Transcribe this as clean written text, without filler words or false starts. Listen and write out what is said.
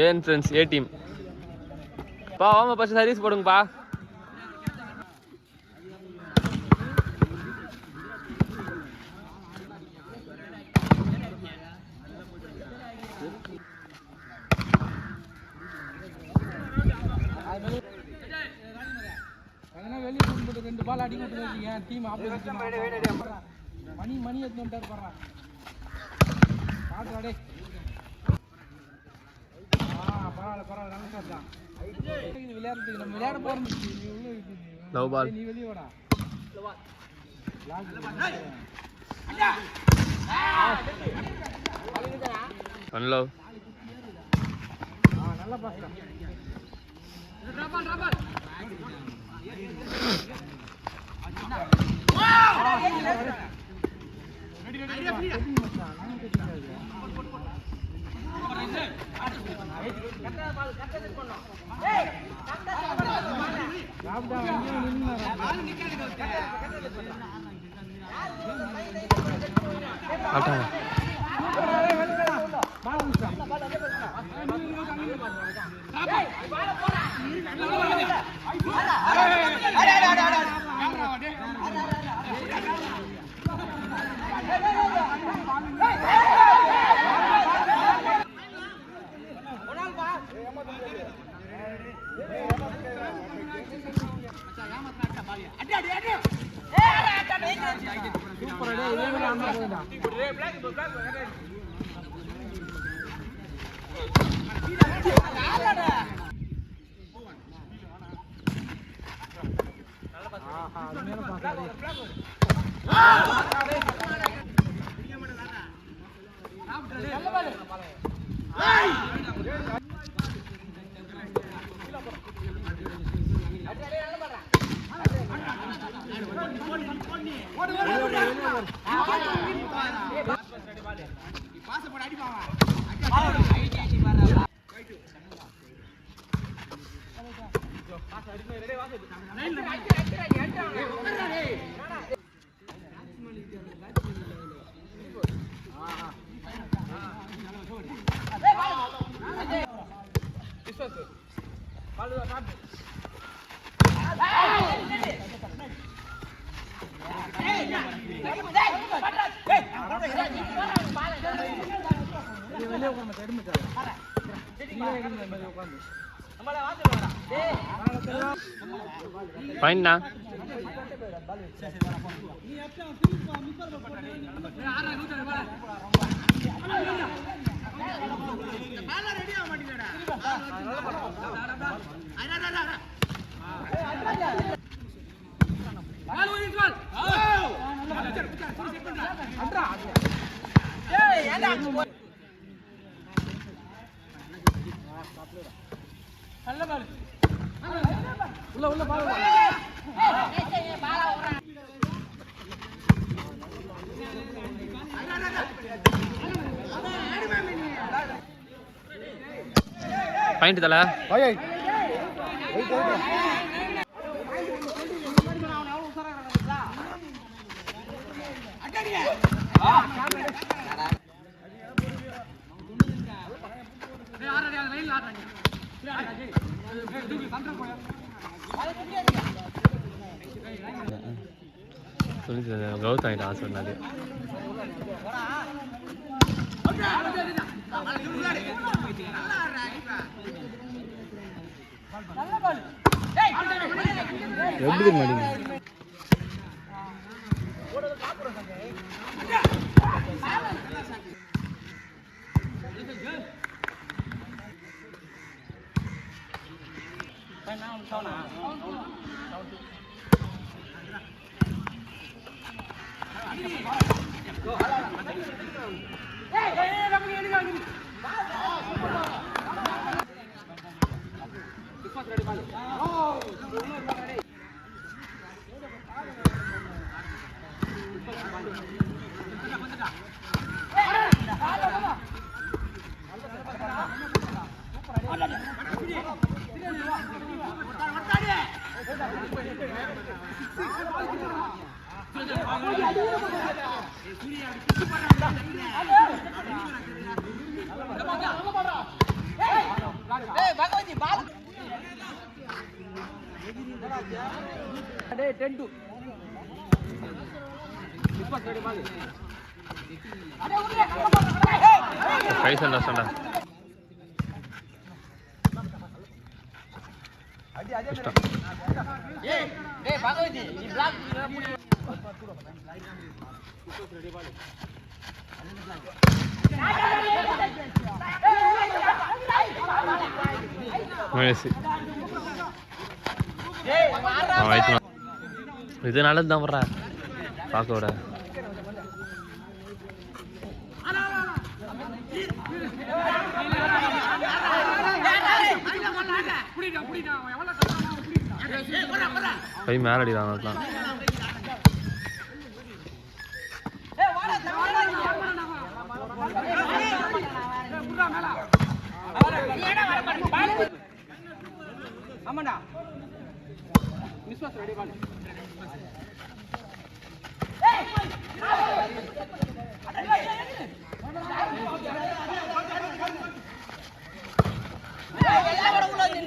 ஏன் ஃப்ரெண்ட்ஸ் ஏ டீம் பா வாங்க ஃபர்ஸ்ட் சர்வீஸ் போடுங்கப்பா. வெளியே 2 பால் அடி கொடுத்துருக்கீங்க டீம் ஆப்போசிட் மணி எடுத்து வந்துட்டார் பாரு பாத்துடா டேய் பரவாயில்ல நல்ல ஷாட் தான் இது விளையாடுறதுக்கு நம்ம விளையாட போறோம் லவ் பால் நீ வெளிய வாடா ஒன் லவ் நல்ல பாஸ் தான் டிராப் பால் பாயிண்ட்னா பாயிண்ட் தல கௌதம் ஆகிட்டா சொன்னது எப்படி மாட்டீங்க சூர்யா 10-2 விஸ்வாஸ் ரெடி பால் கை சண்டா சண்டா அடி அடி ஏய் டேய் பாகவதி நீ பிளாக் விஸ்வாஸ் ரெடி பால் இது நல்லது தான் வர்றா பார்க்க விட கை மேல அடிதான் அதெல்லாம் ஆமாடா விஸ்வாஸ் ரெடி பால்